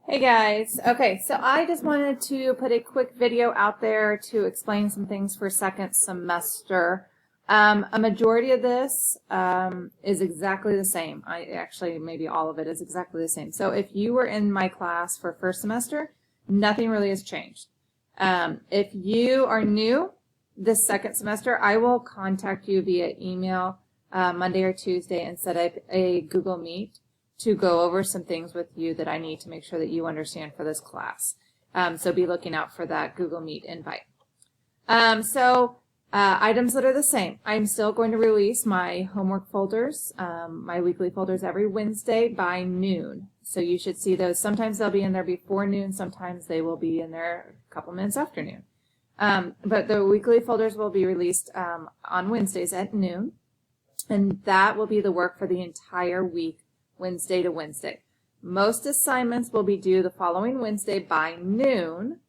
Hey guys, okay, so I just wanted to put a quick video out there to explain some things for second semester. A majority of this is exactly the same. Actually, maybe all of it is exactly the same. So if you were in my class for first semester, nothing really has changed. If you are new this second semester, I will contact you via email Monday or Tuesday and set up a Google Meet to go over some things with you that I need to make sure that you understand for this class. So be looking out for that Google Meet invite. Items that are the same. I'm still going to release my homework folders, my weekly folders every Wednesday by noon. So you should see those. Sometimes they'll be in there before noon. Sometimes they will be in there a couple minutes after noon. But the weekly folders will be released on Wednesdays at noon. And that will be the work for the entire week, Wednesday to Wednesday. Most assignments will be due the following Wednesday by noon.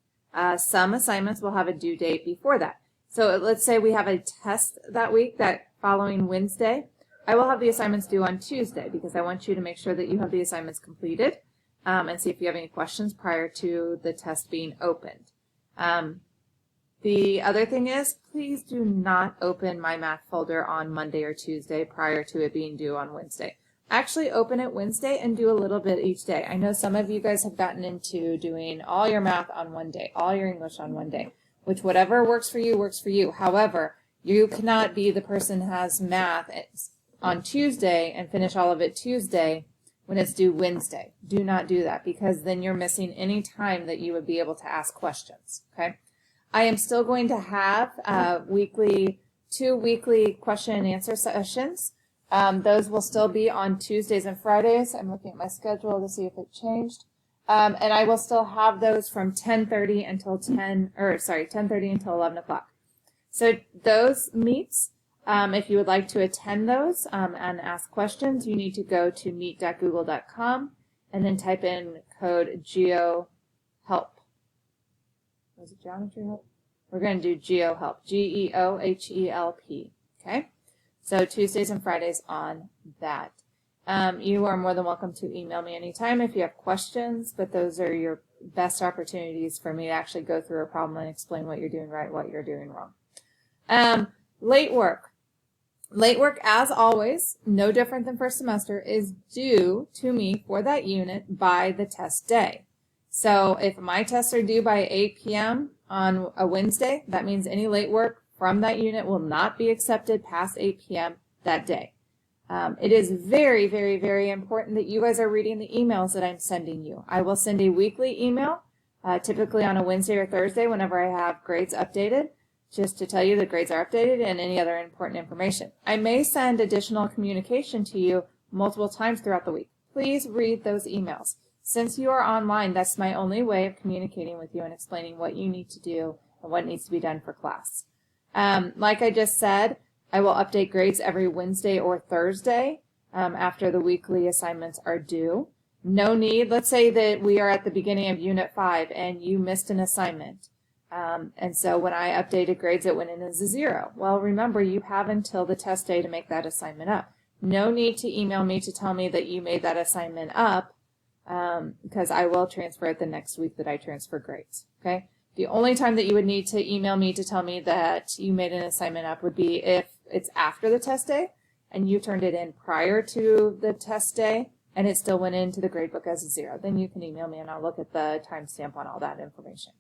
Some assignments will have a due date before that. So let's say we have a test that week, that following Wednesday. I will have the assignments due on Tuesday because I want you to make sure that you have the assignments completed and see if you have any questions prior to the test being opened. The other thing is, please do not open my math folder on Monday or Tuesday prior to it being due on Wednesday. Actually open it Wednesday and do a little bit each day. I know some of you guys have gotten into doing all your math on one day, all your English on one day, which whatever works for you, works for you. However, you cannot be the person who has math on Tuesday and finish all of it Tuesday when it's due Wednesday. Do not do that because then you're missing any time that you would be able to ask questions, okay? I am still going to have two weekly question and answer sessions. Those will still be on Tuesdays and Fridays. I'm looking at my schedule to see if it changed. And I will still have those from 10:30 until 10:30 until 11 o'clock. So those meets, if you would like to attend those and ask questions, you need to go to meet.google.com and then type in code GEOHELP. Was it geometry help? We're going to do GeoHelp, GeoHelp, okay? So Tuesdays and Fridays on that. You are more than welcome to email me anytime if you have questions, but those are your best opportunities for me to actually go through a problem and explain what you're doing right, what you're doing wrong. Late work. Late work, as always, no different than first semester, is due to me for that unit by the test day. So if my tests are due by 8 p.m. on a Wednesday, that means any late work from that unit will not be accepted past 8 p.m. that day. It is very, very, very important that you guys are reading the emails that I'm sending you. I will send a weekly email, typically on a Wednesday or Thursday whenever I have grades updated, just to tell you the grades are updated and any other important information. I may send additional communication to you multiple times throughout the week. Please read those emails. Since you are online, that's my only way of communicating with you and explaining what you need to do and what needs to be done for class. Like I just said, I will update grades every Wednesday or Thursday after the weekly assignments are due. No need, let's say that we are at the beginning of Unit 5 and you missed an assignment. And so when I updated grades, it went in as a 0. Well, remember, you have until the test day to make that assignment up. No need to email me to tell me that you made that assignment up because I will transfer it the next week that I transfer grades, okay? The only time that you would need to email me to tell me that you made an assignment up would be if it's after the test day and you turned it in prior to the test day and it still went into the gradebook as a 0. Then you can email me and I'll look at the timestamp on all that information.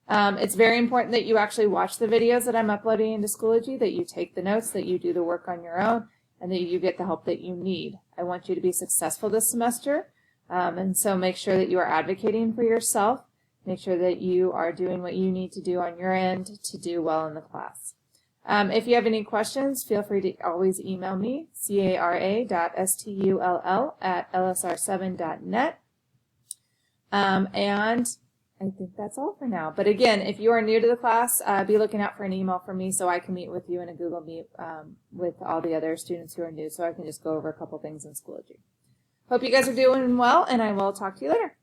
It's very important that you actually watch the videos that I'm uploading into Schoology, that you take the notes, that you do the work on your own, and that you get the help that you need. I want you to be successful this semester, and so make sure that you are advocating for yourself. Make sure that you are doing what you need to do on your end to do well in the class. If you have any questions, feel free to always email me, cara.stull@lsr7.net. And I think that's all for now. But again, if you are new to the class, be looking out for an email from me so I can meet with you in a Google Meet with all the other students who are new so I can just go over a couple things in Schoology. Hope you guys are doing well, and I will talk to you later.